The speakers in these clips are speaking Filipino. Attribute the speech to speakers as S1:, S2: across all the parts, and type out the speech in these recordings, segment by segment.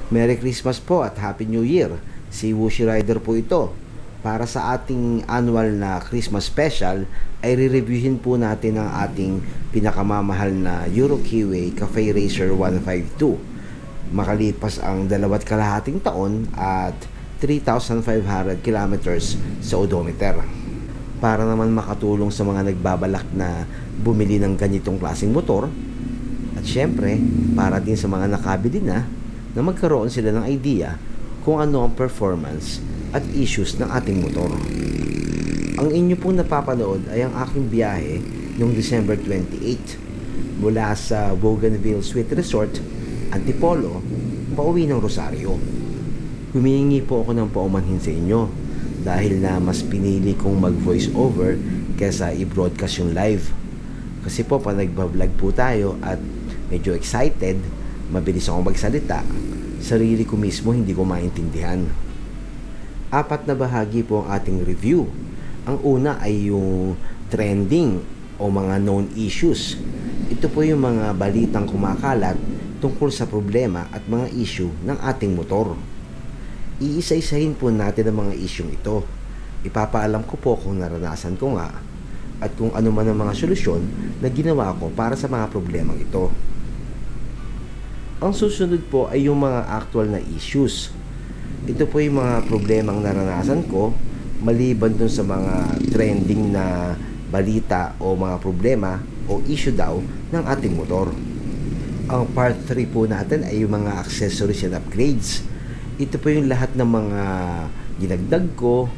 S1: Merry Christmas po at Happy New Year. Si Wushi Rider po ito. Para sa ating annual na Christmas special, ay re-reviewin po natin ang ating pinakamamahal na Euro Kiwi Cafe Racer 152. Makalipas ang 2.5 taon at 3,500 kilometers sa odometer. Para naman makatulong sa mga nagbabalak na bumili ng ganitong klaseng motor, at syempre, para din sa mga nakabili na magkaroon sila ng idea kung ano ang performance at issues ng ating motor. Ang inyo pong napapanood ay ang aking biyahe noong December 28 mula sa Bougainville Suite Resort, Antipolo, pauwi ng Rosario. Humihingi po ako ng paumanhin sa inyo dahil na mas pinili kong mag-voice over kesa i-broadcast yung live. Kasi po pa nagbablog po tayo at medyo excited, mabilis akong magsalita, sarili ko mismo hindi ko maintindihan. 4 na bahagi po ang ating review. Ang una ay yung trending o mga known issues. Ito po yung mga balitang kumakalat tungkol sa problema at mga issue ng ating motor. Iisa-isahin po natin ang mga isyung ito. Ipapaalam ko po kung naranasan ko nga at kung ano man ang mga solusyon na ginawa ko para sa mga problemang ito. Ang susunod po ay yung mga actual na issues. Ito po yung mga problemang naranasan ko maliban dun sa mga trending na balita o mga problema o issue daw ng ating motor. Ang part 3 po natin ay yung mga accessories and upgrades. Ito po yung lahat ng mga dinagdag ko,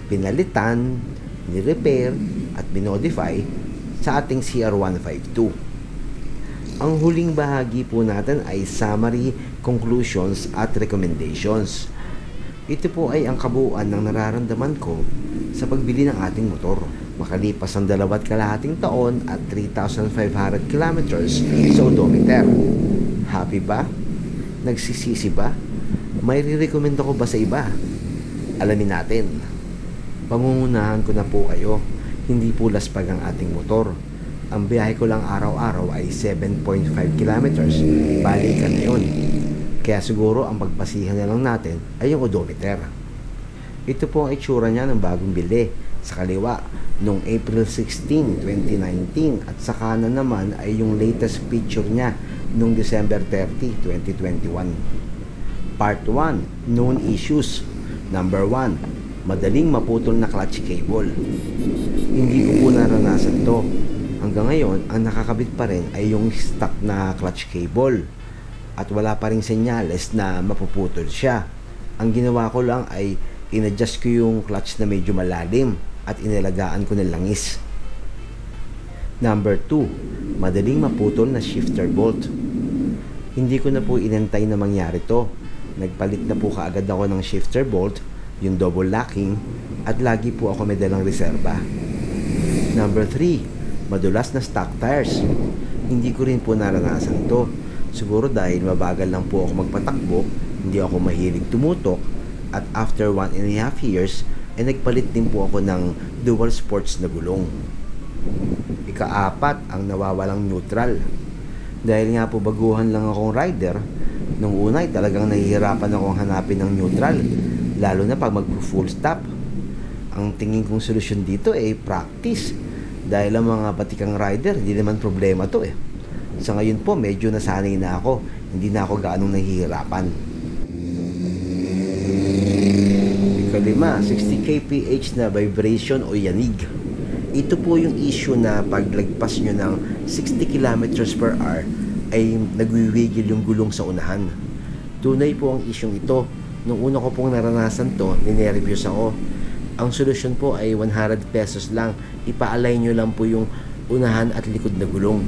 S1: pinalitan, nirepair at binodify sa ating CR152. Ang huling bahagi po natin ay summary, conclusions at recommendations. Ito po ay ang kabuuan ng nararamdaman ko sa pagbili ng ating motor. Makalipas ang 2.5 taon at 3,500 kilometers sa odometer. Happy ba? Nagsisisi ba? May re-recommend ako ba sa iba? Alamin natin. Pangungunahan ko na po kayo, hindi po laspag ang ating motor. Ang biyahe ko lang araw-araw ay 7.5 kilometers. Balikan na yun. Kaya siguro ang pagpasihan na lang natin ay yung odometer. Ito po ang itsura niya ng bagong bili. Sa kaliwa, noong April 16, 2019 at sa kanan naman ay yung latest picture niya noong December 30, 2021. Part 1, known issues. Number 1, madaling maputol na clutch cable. Hindi ko po naranasan to. Hanggang ngayon, ang nakakabit pa rin ay yung stock na clutch cable at wala pa rin senyales na mapuputol siya. Ang ginawa ko lang ay inadjust ko yung clutch na medyo malalim at inalagaan ko ng langis. Number 2, madaling maputol na shifter bolt. Hindi ko na po inantay na mangyari to. Nagpalit na po kaagad ako ng shifter bolt, yung double locking, at lagi po ako may dalang reserba. Number 3, madulas na stock tires. Hindi ko rin po naranasan to. Siguro dahil mabagal lang po ako magpatakbo, hindi ako mahilig tumutok, at after 1.5 years, ay nagpalit din po ako ng dual sports na gulong. Ika-4, ang nawawalang neutral. Dahil nga po baguhan lang akong rider, nung una ay talagang nahihirapan akong hanapin ng neutral, lalo na pag mag-full stop. Ang tingin kong solusyon dito ay practice. Dahil ang mga batikang rider, hindi naman problema to eh. Sa ngayon po, medyo nasanay na ako. Hindi na ako gaanong nahihirapan. Ika-5, 60 kph na vibration o yanig. Ito po yung issue na paglagpas nyo ng 60 km per hour ay nagwiwigil yung gulong sa unahan. Tunay po ang isyong ito. Nung una ko pong naranasan to, ninervyos ako. Ang solusyon po ay 100 pesos lang. Ipa-align nyo lang po yung unahan at likod na gulong.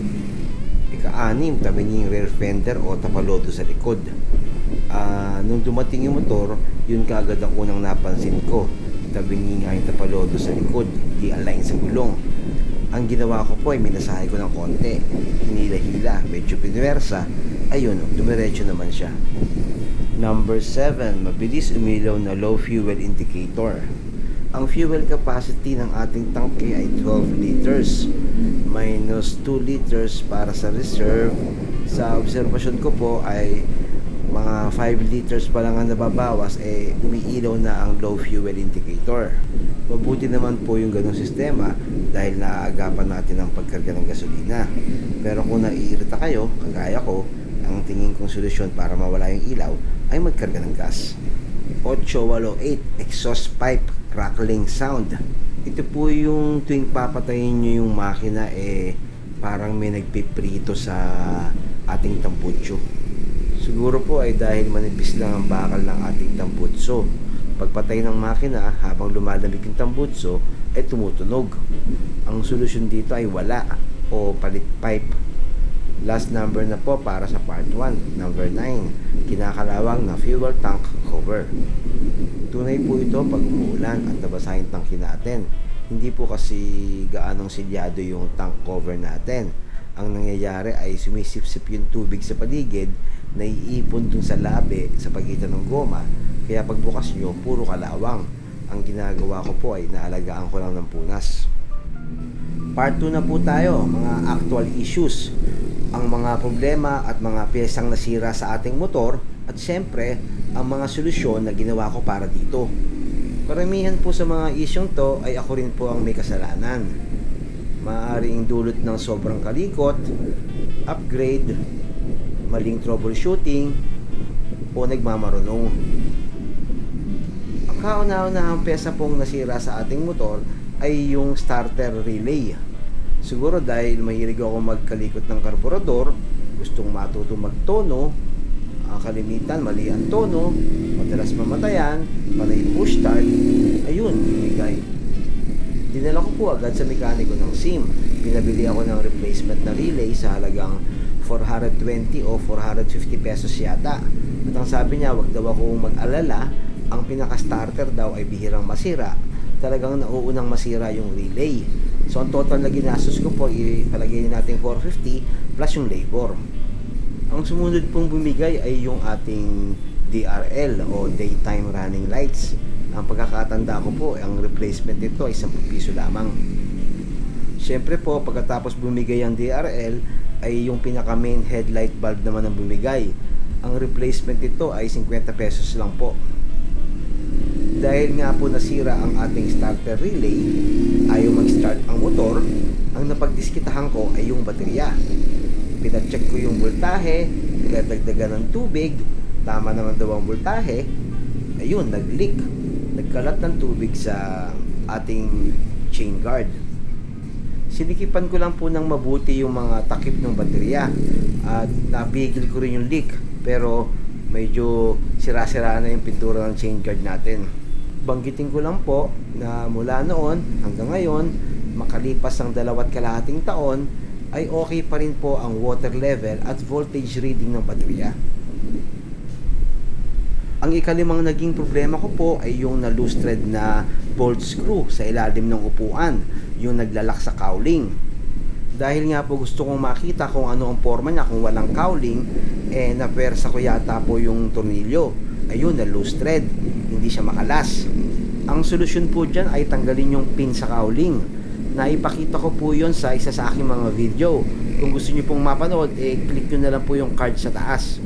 S1: Ika-6, tabi yung rear fender o tapalodo sa likod. Nung dumating yung motor, yun kaagad ang unang napansin ko. Tabi nga yung tapalodo sa likod, di align sa gulong. Ang ginawa ko po ay minasahe ko ng konti. Hinila-hila, medyo pinwersa. Ayun, dumiretso naman siya. Number 7, mabilis umilaw na low fuel indicator. Ang fuel capacity ng ating tangke ay 12 liters minus 2 liters para sa reserve. Sa obserbasyon ko po ay mga 5 liters pa lang ang nababawas, umiilaw na ang low fuel indicator. Mabuti naman po yung ganong sistema dahil naaagapan natin ang pagkarga ng gasolina. Pero kung naiirita kayo, kagaya ko, ang tingin kong solusyon para mawala yung ilaw ay magkarga ng gas. 888 exhaust pipe crackling sound. Ito po yung tuwing papatayin nyo yung makina, parang may nagpiprito sa ating tambutso. Siguro po ay dahil manipis lang ang bakal ng ating tambutso. Pagpatay ng makina habang lumalamig yung tambutso ay tumutunog. Ang solusyon dito ay wala o palit pipe. Last number na po para sa part 1, number 9, kinakalawang na fuel tank cover. Tunay po ito pag umuulan at nabasa yung tangke natin. Hindi po kasi gaanong silyado yung tank cover natin. Ang nangyayari ay sumisipsip yung tubig sa paligid, naiipon dun sa labi sa pagitan ng goma, kaya pagbukas nyo, puro kalawang. Ang ginagawa ko po ay naalagaan ko lang ng punas. Part 2 na po tayo, mga actual issues, ang mga problema at mga piyesang nasira sa ating motor, at syempre, ang mga solusyon na ginawa ko para dito. Karamihan po sa mga isyong to ay ako rin po ang may kasalanan. Maaaring dulot ng sobrang kalikot, upgrade, maling troubleshooting, o nagmamarunong. Ang kauna-unahang pyesa pong nasira sa ating motor ay yung starter relay. Siguro dahil mahilig ako magkalikot ng karburador, gustong matuto magtono, kalimitan mali ang tono, madalas mamatayan, panay push start, ayun, bumigay. Dinala ko po agad sa mekaniko ng SIM. Pinabili ako ng replacement na relay sa halagang 420 o 450 pesos yata. At ang sabi niya, wag daw ako mag-alala, ang pinaka-starter daw ay bihirang masira. Talagang nauunang masira yung relay. So ang total na ginastos ko po, ipalagay natin 450 plus yung labor. Ang sumunod pong bumigay ay yung ating DRL o daytime running lights. Ang pagkakatanda ko po, ang replacement nito ay 10 piso lamang. Siyempre po, pagkatapos bumigay ang DRL, ay yung pinaka main headlight bulb naman ang bumigay. Ang replacement nito ay 50 pesos lang po. Dahil nga po nasira ang ating starter relay, ayaw mag-start ang motor, ang napagdiskitahan ko ay yung baterya. Pinacheck ko yung voltahe, pinadagdagan ng tubig, tama naman daw ang voltahe, ayun, nag-leak. Nagkalat ng tubig sa ating chain guard. Sinikipan ko lang po ng mabuti yung mga takip ng baterya at napigil ko rin yung leak, pero medyo sira-sira na yung pintura ng chain guard natin. Banggitin ko lang po na mula noon hanggang ngayon, makalipas ang 2.5 taon, ay okay pa rin po ang water level at voltage reading ng baterya. Ang ikalimang naging problema ko po ay yung na-loose thread na bolt screw sa ilalim ng upuan, yung naglalak sa cowling. Dahil nga po gusto kong makita kung ano ang forma niya kung walang cowling, napersa ko yata po yung tornilyo. Ayun, na-loose thread, hindi siya makalas. Ang solusyon po dyan ay tanggalin yung pin sa cowling. Naipakita ko po yon sa isa sa aking mga video. Kung gusto niyo pong mapanood, click nyo na lang po yung card sa taas.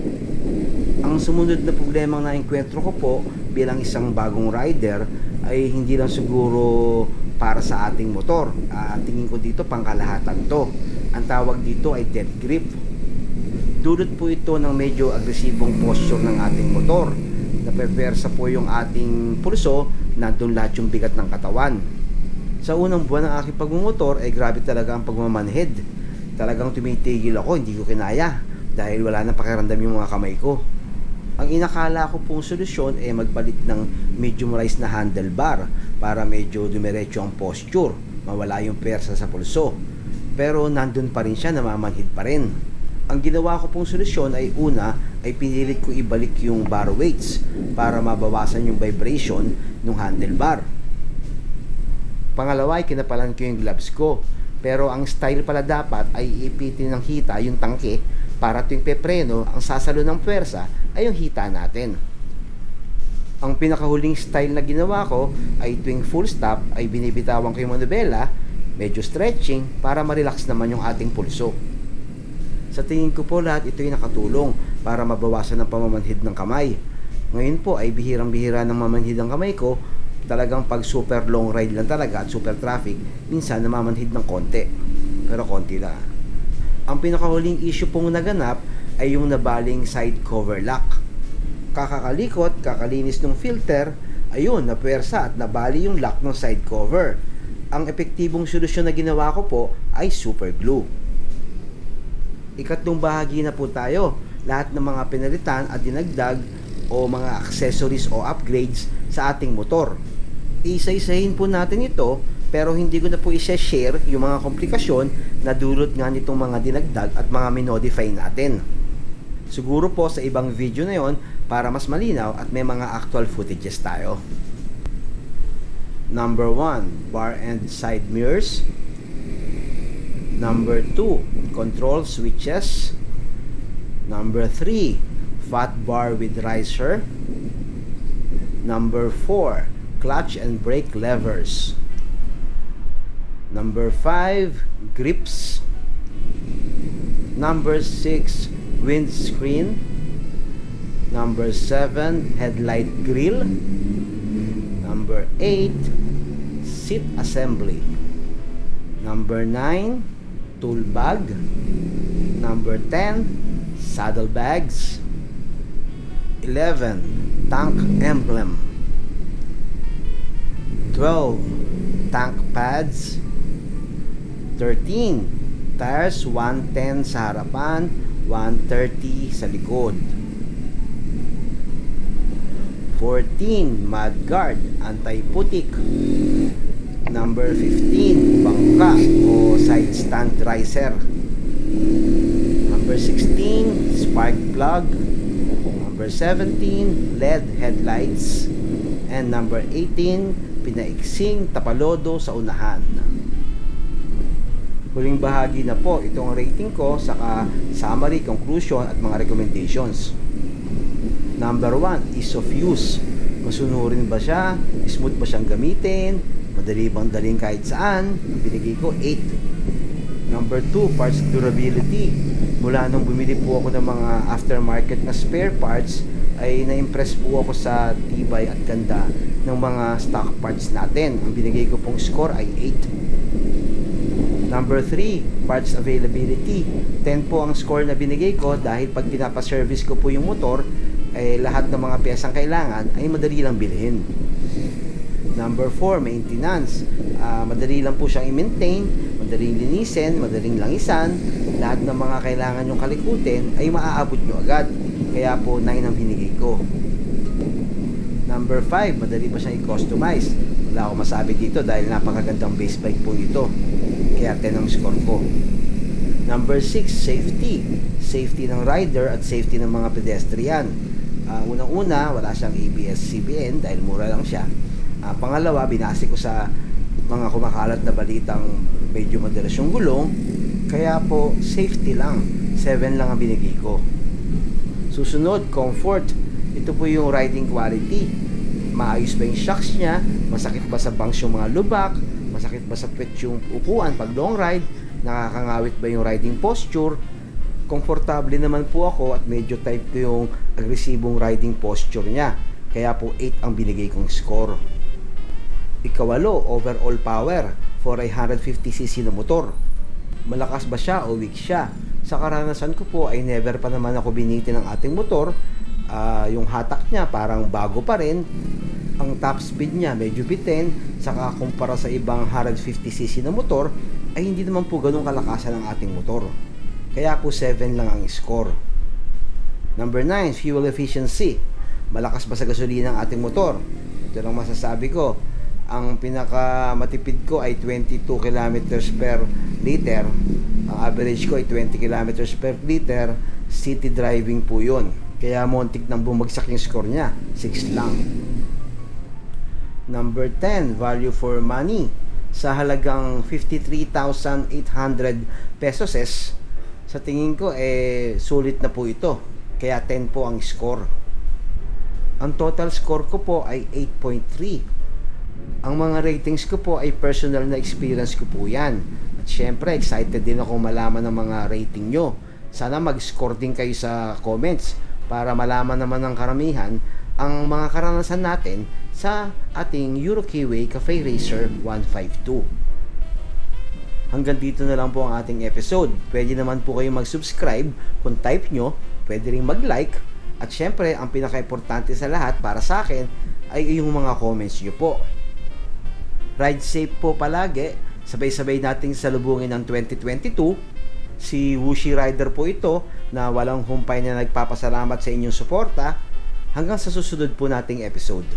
S1: Ang sumunod na problemang na-enkwentro ko po bilang isang bagong rider ay hindi lang siguro para sa ating motor. Tingin ko dito pangkalahatan to. Ang tawag dito ay dead grip. Dulot po ito ng medyo agresibong posture ng ating motor. Napepersa po yung ating pulso, nandun lahat yung bigat ng katawan. Sa unang buwan ng aking pagmumotor, grabe talaga ang pagmamanhid. Talagang tumitigil ako, hindi ko kinaya dahil wala nang pakiramdam yung mga kamay ko. Ang inakala ko pong solusyon magpalit ng medium rise na handlebar para medyo dumiretso ang posture, mawala yung persa sa pulso. Pero nandun pa rin siya, namamanhid pa rin. Ang ginawa ko pong solusyon ay una ay pinilit ko ibalik yung bar weights para mabawasan yung vibration ng handlebar. Pangalawa ay kinapalan ko yung gloves ko. Pero ang style pala dapat ay ipitin ng hita yung tangke para tuwing pepreno, ang sasalo ng pwersa ay yung hita natin. Ang pinakahuling style na ginawa ko ay tuwing full stop ay binibitawan ko yung manubela, medyo stretching para ma-relax naman yung ating pulso. Sa tingin ko po lahat ito ay nakatulong para mabawasan ang pamamanhid ng kamay. Ngayon po ay bihirang-bihira ng mamanhid ang kamay ko. Talagang pag super long ride lang talaga at super traffic, minsan namamanhid ng konti. Pero konti lang. Ang pinakahuling issue pong naganap ay yung nabaling side cover lock. Kakakalikot, kakalinis ng filter, ayun, napuwersa at nabali yung lock ng side cover. Ang epektibong solusyon na ginawa ko po ay super glue. Ikatlong bahagi na po tayo. Lahat ng mga pinalitan at dinagdag o mga accessories o upgrades sa ating motor. Isa-isahin po natin ito, pero hindi ko na po i-share yung mga komplikasyon na dulot nga nitong mga dinagdag at mga minodify natin. Siguro po sa ibang video na yon para mas malinaw at may mga actual footages tayo. Number 1, bar and side mirrors. Number 2, control switches. Number 3, fat bar with riser. Number 4, clutch and brake levers. Number 5, grips. Number 6, windscreen. Number 7, headlight grille. Number 8, seat assembly. Number 9, tool bag. Number 10, saddlebags. 11, tank emblem. 12, tank pads. 13, tires 110 sa harapan, 130 sa likod. 14, mudguard, anti-putik. Number 15, bangka o side stand riser. Number 16, spark plug. Number 17, LED headlights. And number 18, pinaiksing tapalodo sa unahan. Huling bahagi na po itong rating ko, saka summary, conclusion at mga recommendations. Number 1, ease of use. Masunurin ba siya? Smooth ba siyang gamitin? Madali bang daling kahit saan? Binigay ko 8. Number 2, parts durability. Mula nung bumili po ako ng mga aftermarket na spare parts, ay na-impress po ako sa tibay at ganda ng mga stock parts natin. Ang binigay ko pong score ay 8. Number 3, parts availability. 10 po ang score na binigay ko dahil pag pinapa-service ko po yung motor, lahat ng mga piyesang kailangan ay madali lang bilhin. Number 4, maintenance. Madali lang po siyang i-maintain, madaling linisin, madaling langisan. Lahat ng mga kailangan yung kalikutin ay maaabot nyo agad. Kaya po 9 ang binigay ko. Number 5, madali pa siyang i-customize. Wala akong masabi dito dahil napakagandang base bike po ito. Kaya 10 ang score ko. Number 6, safety. Safety ng rider at safety ng mga pedestrian. Unang-una, wala siyang ABS-CBN dahil mura lang siya. Pangalawa, binase ko sa mga kumakalat na balitang medyo madalas yung gulong. Kaya po, safety lang. 7 lang ang binigay ko. Susunod, comfort. Ito po yung riding quality. Maayos ba yung shocks niya? Masakit ba sa bangs yung mga lubak? Masakit ba sa puwet yung upuan pag long ride? Nakakangawit ba yung riding posture? Komportable naman po ako at medyo type ko yung agresibong riding posture niya. Kaya po 8 ang binigay kong score. Ikawalo, overall power for a 150cc na motor. Malakas ba siya o weak siya? Sa karanasan ko po ay never pa naman ako binitin ng ating motor. Yung hatak niya parang bago pa rin. Ang top speed niya medyo bitin. Saka kumpara sa ibang 150cc na motor ay hindi naman po ganun kalakasan ng ating motor. Kaya po 7 lang ang score. Number 9, fuel efficiency. Malakas ba sa gasolina ang ating motor? Ito lang masasabi ko. Ang pinakamatipid ko ay 22 kilometers per liter. Ang average ko ay 20 kilometers per liter. City driving po yun. Kaya montik nang bumagsak yung score niya. 6 lang. Number 10, value for money. Sa halagang 53,800 pesos, sa tingin ko sulit na po ito. Kaya 10 po ang score. Ang total score ko po ay 8.3. Ang mga ratings ko po ay personal na experience ko po yan. At syempre, excited din ako malaman ng mga rating nyo. Sana mag-score din kayo sa comments para malaman naman ng karamihan ang mga karanasan natin sa ating Euro Keyway Cafe Racer 152. Hanggang dito na lang po ang ating episode. Pwede naman po kayo mag-subscribe kung type nyo, pwede rin mag-like, at syempre ang pinaka-importante sa lahat para sa akin ay yung mga comments nyo po. Ride safe po palagi, sabay-sabay nating salubungin ng 2022. Si Wushi Rider po ito na walang humpay na nagpapasalamat sa inyong suporta. Hanggang sa susunod po nating episode.